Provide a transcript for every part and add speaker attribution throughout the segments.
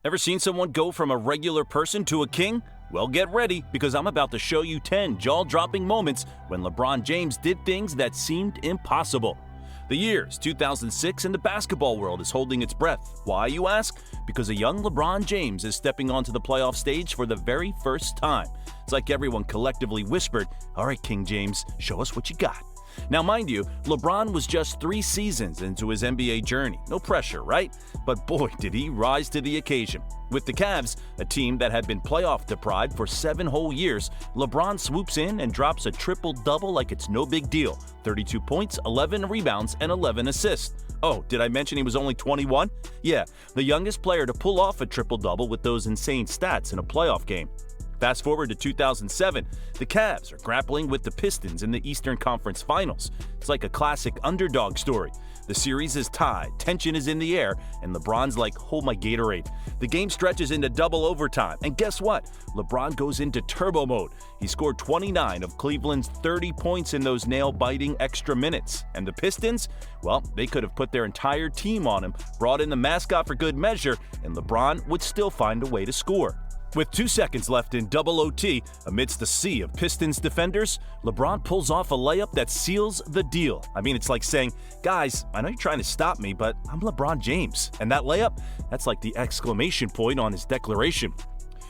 Speaker 1: Ever seen someone go from a regular person to a king? Well, get ready, because I'm about to show you 10 jaw-dropping moments when LeBron James did things that seemed impossible. The year is 2006 and the basketball world is holding its breath. Why, you ask? Because a young LeBron James is stepping onto the playoff stage for the very first time. It's like everyone collectively whispered, "All right, King James, show us what you got." Now, mind you, LeBron was just 3 seasons into his NBA journey. No pressure, right? But boy, did he rise to the occasion. With the Cavs, a team that had been playoff deprived for 7 whole years, LeBron swoops in and drops a triple-double like it's no big deal. 32 points, 11 rebounds, and 11 assists. Oh, did I mention he was only 21? Yeah, the youngest player to pull off a triple-double with those insane stats in a playoff game. Fast forward to 2007, the Cavs are grappling with the Pistons in the Eastern Conference Finals. It's like a classic underdog story. The series is tied, tension is in the air, and LeBron's like, hold my Gatorade. The game stretches into double overtime, and guess what? LeBron goes into turbo mode. He scored 29 of Cleveland's 30 points in those nail-biting extra minutes. And the Pistons? Well, they could have put their entire team on him, brought in the mascot for good measure, and LeBron would still find a way to score. With 2 seconds left in double OT, amidst the sea of Pistons defenders, LeBron pulls off a layup that seals the deal. I mean, it's like saying, guys, I know you're trying to stop me, but I'm LeBron James. And that layup, that's like the exclamation point on his declaration.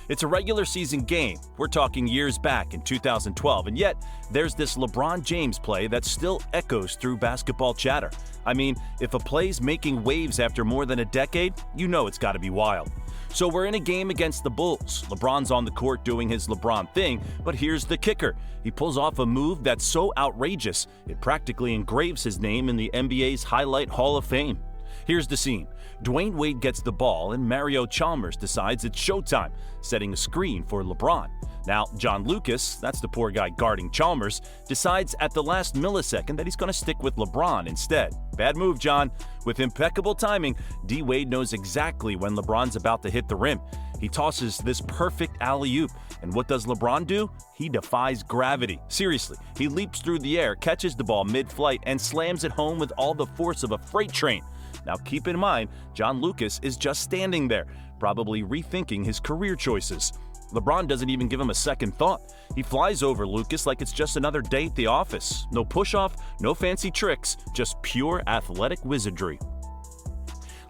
Speaker 1: It's a regular season game. We're talking years back in 2012, and yet there's this LeBron James play that still echoes through basketball chatter. I mean, if a play's making waves after more than a decade, you know it's got to be wild. So we're in a game against the Bulls. LeBron's on the court doing his LeBron thing, but here's the kicker. He pulls off a move that's so outrageous, it practically engraves his name in the NBA's Highlight Hall of Fame. Here's the scene. Dwayne Wade gets the ball and Mario Chalmers decides it's showtime, setting a screen for LeBron. Now, John Lucas, that's the poor guy guarding Chalmers, decides at the last millisecond that he's going to stick with LeBron instead. Bad move, John. With impeccable timing, D. Wade knows exactly when LeBron's about to hit the rim. He tosses this perfect alley-oop, and what does LeBron do? He defies gravity. Seriously, he leaps through the air, catches the ball mid-flight, and slams it home with all the force of a freight train. Now keep in mind, John Lucas is just standing there, probably rethinking his career choices. LeBron doesn't even give him a second thought. He flies over Lucas like it's just another day at the office. No push-off, no fancy tricks, just pure athletic wizardry.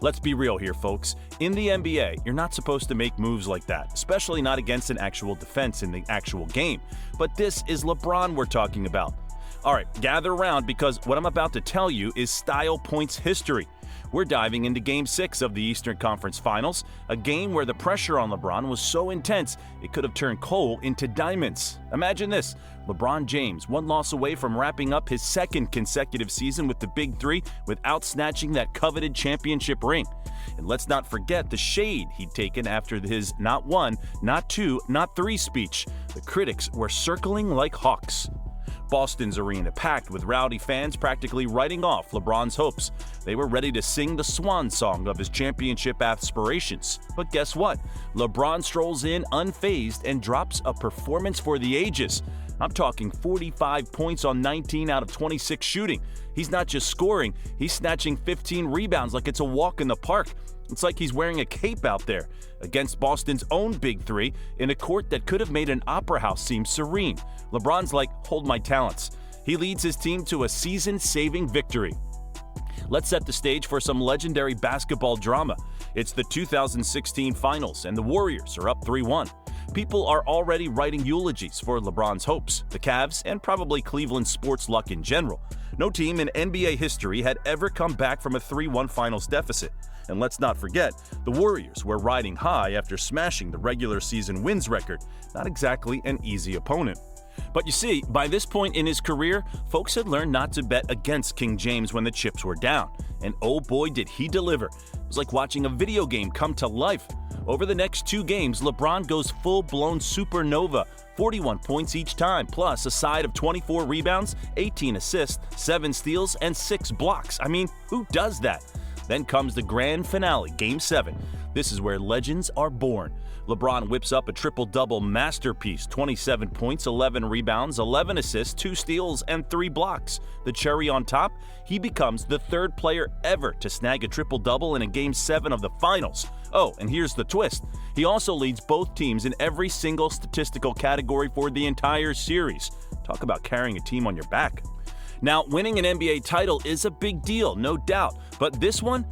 Speaker 1: Let's be real here, folks. In the NBA, you're not supposed to make moves like that, especially not against an actual defense in the actual game. But this is LeBron we're talking about. All right, gather around because what I'm about to tell you is style points history. We're diving into Game 6 of the Eastern Conference Finals, a game where the pressure on LeBron was so intense it could have turned coal into diamonds. Imagine this, LeBron James, 1 loss away from wrapping up his 2nd consecutive season with the Big Three without snatching that coveted championship ring. And let's not forget the shade he'd taken after his not 1, not 2, not 3 speech. The critics were circling like hawks. Boston's arena packed with rowdy fans practically writing off LeBron's hopes. They were ready to sing the swan song of his championship aspirations. But guess what? LeBron strolls in unfazed and drops a performance for the ages. I'm talking 45 points on 19 out of 26 shooting. He's not just scoring, he's snatching 15 rebounds like it's a walk in the park. It's like he's wearing a cape out there against Boston's own Big Three in a court that could have made an opera house seem serene. LeBron's like, hold my talents. He leads his team to a season-saving victory. Let's set the stage for some legendary basketball drama. It's the 2016 Finals, and the Warriors are up 3-1. People are already writing eulogies for LeBron's hopes, the Cavs, and probably Cleveland sports luck in general. No team in NBA history had ever come back from a 3-1 Finals deficit. And let's not forget, the Warriors were riding high after smashing the regular season wins record. Not exactly an easy opponent. But you see, by this point in his career, folks had learned not to bet against King James when the chips were down. And oh boy did he deliver. It was like watching a video game come to life. Over the next 2 games, LeBron goes full-blown supernova, 41 points each time, plus a side of 24 rebounds, 18 assists, 7 steals, and 6 blocks. I mean, who does that? Then comes the grand finale, Game 7. This is where legends are born. LeBron whips up a triple-double masterpiece, 27 points, 11 rebounds, 11 assists, 2 steals, and 3 blocks. The cherry on top, he becomes the third player ever to snag a triple-double in a Game 7 of the Finals. Oh, and here's the twist. He also leads both teams in every single statistical category for the entire series. Talk about carrying a team on your back. Now, winning an NBA title is a big deal, no doubt, but this one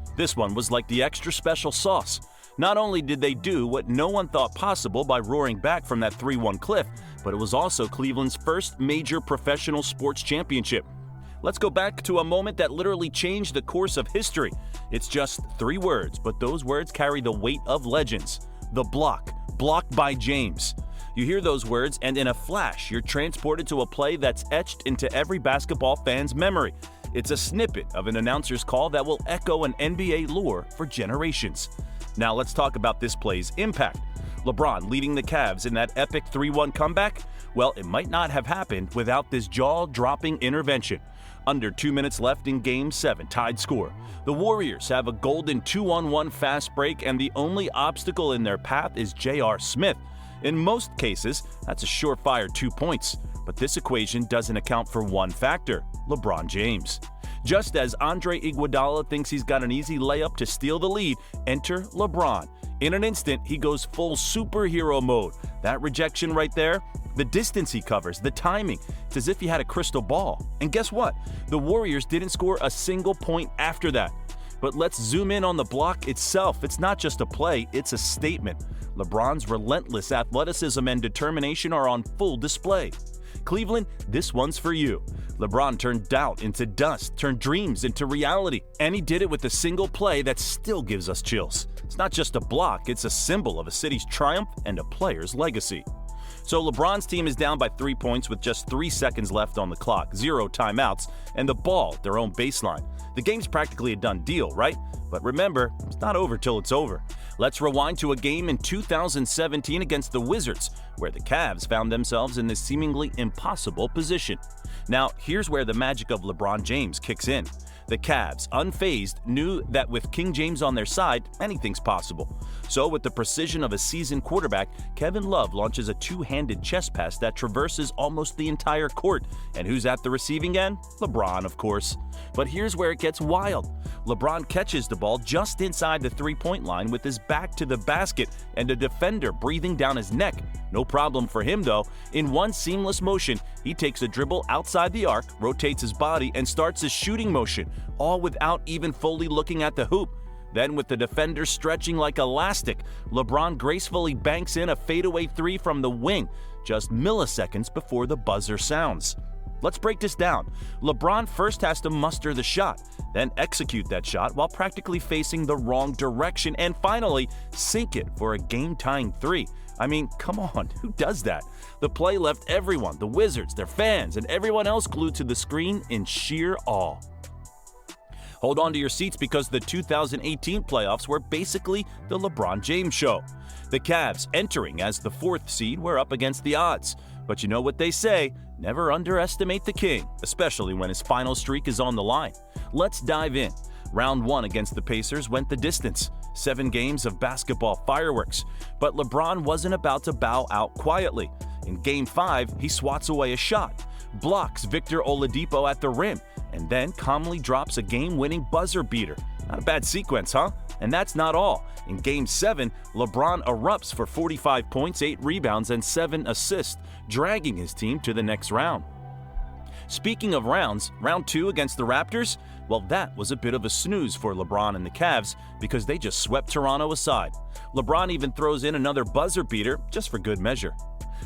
Speaker 1: was like the extra special sauce. Not only did they do what no one thought possible by roaring back from that 3-1 cliff, but it was also Cleveland's first major professional sports championship. Let's go back to a moment that literally changed the course of history. It's just 3 words, but those words carry the weight of legends. The block, blocked by James. You hear those words, and in a flash, you're transported to a play that's etched into every basketball fan's memory. It's a snippet of an announcer's call that will echo an NBA lore for generations. Now let's talk about this play's impact. LeBron leading the Cavs in that epic 3-1 comeback? Well, it might not have happened without this jaw-dropping intervention. Under 2 minutes left in Game 7, tied score. The Warriors have a golden 2-on-1 fast break, and the only obstacle in their path is J.R. Smith. In most cases, that's a surefire 2 points. But this equation doesn't account for one factor: LeBron James. Just as Andre Iguodala thinks he's got an easy layup to steal the lead, enter LeBron. In an instant, he goes full superhero mode. That rejection right there, the distance he covers, the timing, it's as if he had a crystal ball. And guess what? The Warriors didn't score a single point after that. But let's zoom in on the block itself. It's not just a play, it's a statement. LeBron's relentless athleticism and determination are on full display. Cleveland, this one's for you. LeBron turned doubt into dust, turned dreams into reality, and he did it with a single play that still gives us chills. It's not just a block, it's a symbol of a city's triumph and a player's legacy. So LeBron's team is down by 3 points with just 3 seconds left on the clock, 0 timeouts, and the ball at their own baseline. The game's practically a done deal, right? But remember, it's not over till it's over. Let's rewind to a game in 2017 against the Wizards, where the Cavs found themselves in this seemingly impossible position. Now, here's where the magic of LeBron James kicks in. The Cavs, unfazed, knew that with King James on their side, anything's possible. So with the precision of a seasoned quarterback, Kevin Love launches a two-handed chest pass that traverses almost the entire court. And who's at the receiving end? LeBron, of course. But here's where it gets wild. LeBron catches the ball just inside the three-point line with his back to the basket and a defender breathing down his neck. No problem for him, though. In one seamless motion, he takes a dribble outside the arc, rotates his body, and starts his shooting motion, all without even fully looking at the hoop. Then, with the defender stretching like elastic, LeBron gracefully banks in a fadeaway 3 from the wing, just milliseconds before the buzzer sounds. Let's break this down. LeBron first has to muster the shot, then execute that shot while practically facing the wrong direction, and finally sink it for a game-tying 3. I mean, come on, who does that? The play left everyone, the Wizards, their fans, and everyone else glued to the screen in sheer awe. Hold on to your seats because the 2018 playoffs were basically the LeBron James show. The Cavs, entering as the 4th seed, were up against the odds. But you know what they say, never underestimate the king, especially when his final streak is on the line. Let's dive in. Round 1 against the Pacers went the distance. 7 games of basketball fireworks. But LeBron wasn't about to bow out quietly. In Game 5, he swats away a shot, blocks Victor Oladipo at the rim, and then calmly drops a game-winning buzzer beater. Not a bad sequence, huh? And that's not all. In Game 7, LeBron erupts for 45 points, 8 rebounds, and 7 assists, dragging his team to the next round. Speaking of rounds, round 2 against the Raptors, well, that was a bit of a snooze for LeBron and the Cavs because they just swept Toronto aside. LeBron even throws in another buzzer beater just for good measure.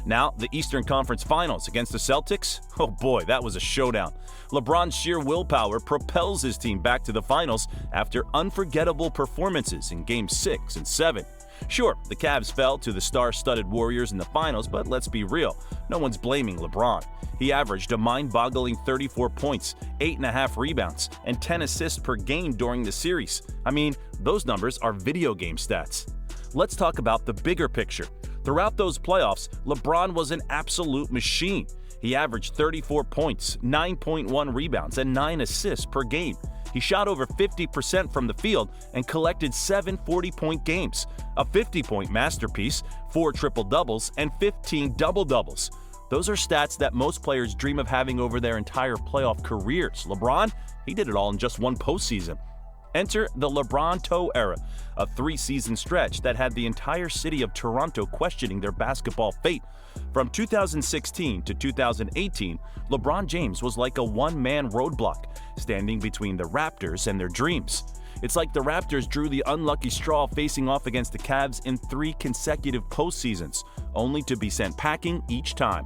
Speaker 1: Now, the Eastern Conference Finals against the Celtics? Oh boy, that was a showdown. LeBron's sheer willpower propels his team back to the finals after unforgettable performances in Games 6 and 7. Sure, the Cavs fell to the star-studded Warriors in the finals, but let's be real, no one's blaming LeBron. He averaged a mind-boggling 34 points, 8.5 rebounds, and 10 assists per game during the series. I mean, those numbers are video game stats. Let's talk about the bigger picture. Throughout those playoffs, LeBron was an absolute machine. He averaged 34 points, 9.1 rebounds, and 9 assists per game. He shot over 50% from the field and collected 7 40-point games, a 50-point masterpiece, 4 triple-doubles, and 15 double-doubles. Those are stats that most players dream of having over their entire playoff careers. LeBron, he did it all in just one postseason. Enter the LeBronto era, a 3-season stretch that had the entire city of Toronto questioning their basketball fate. From 2016 to 2018, LeBron James was like a one-man roadblock, standing between the Raptors and their dreams. It's like the Raptors drew the unlucky straw facing off against the Cavs in 3 consecutive postseasons, only to be sent packing each time.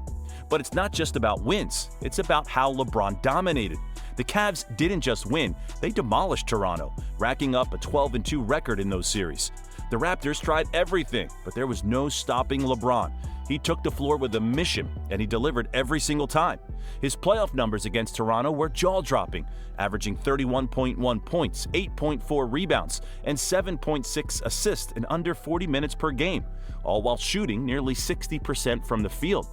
Speaker 1: But it's not just about wins, it's about how LeBron dominated. The Cavs didn't just win, they demolished Toronto, racking up a 12-2 record in those series. The Raptors tried everything, but there was no stopping LeBron. He took the floor with a mission, and he delivered every single time. His playoff numbers against Toronto were jaw-dropping, averaging 31.1 points, 8.4 rebounds, and 7.6 assists in under 40 minutes per game, all while shooting nearly 60% from the field.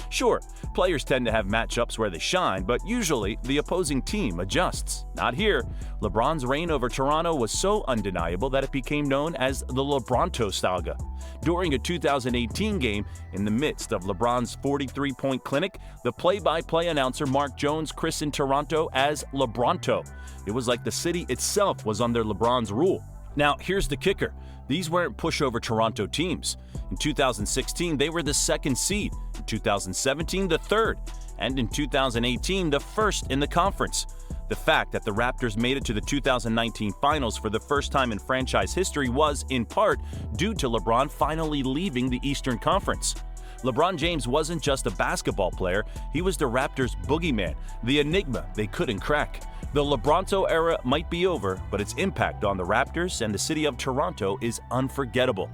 Speaker 1: Sure, players tend to have matchups where they shine, but usually the opposing team adjusts. Not here. LeBron's reign over Toronto was so undeniable that it became known as the LeBronto saga. During a 2018 game, in the midst of LeBron's 43-point clinic, the play-by-play announcer Mark Jones christened Toronto as LeBronto. It was like the city itself was under LeBron's rule. Now, here's the kicker. These weren't pushover Toronto teams. In 2016, they were the 2nd seed, in 2017, the 3rd, and in 2018, the 1st in the conference. The fact that the Raptors made it to the 2019 finals for the first time in franchise history was, in part, due to LeBron finally leaving the Eastern Conference. LeBron James wasn't just a basketball player, he was the Raptors' boogeyman, the enigma they couldn't crack. The LeBronto era might be over, but its impact on the Raptors and the city of Toronto is unforgettable.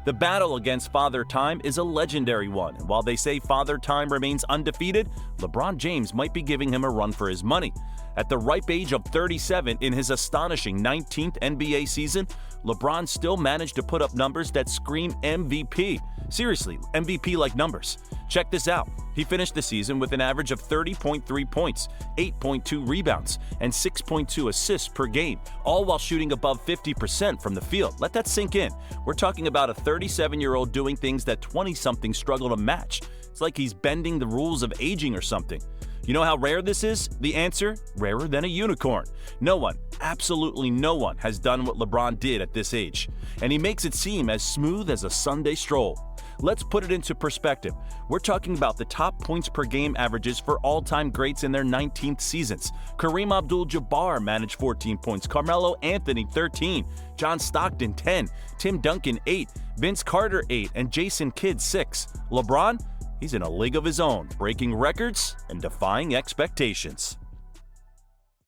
Speaker 1: The battle against Father Time is a legendary one, and while they say Father Time remains undefeated, LeBron James might be giving him a run for his money. At the ripe age of 37 in his astonishing 19th NBA season, LeBron still managed to put up numbers that scream MVP. Seriously, MVP-like numbers. Check this out. He finished the season with an average of 30.3 points, 8.2 rebounds, and 6.2 assists per game, all while shooting above 50% from the field. Let that sink in. We're talking about a 37-year-old doing things that 20-somethings struggle to match. It's like he's bending the rules of aging or something. You know how rare this is? The answer? Rarer than a unicorn. No one, absolutely no one, has done what LeBron did at this age. And he makes it seem as smooth as a Sunday stroll. Let's put it into perspective. We're talking about the top points per game averages for all-time greats in their 19th seasons. Kareem Abdul-Jabbar managed 14 points, Carmelo Anthony 13, John Stockton 10, Tim Duncan 8, Vince Carter 8, and Jason Kidd 6. LeBron? He's in a league of his own, breaking records and defying expectations.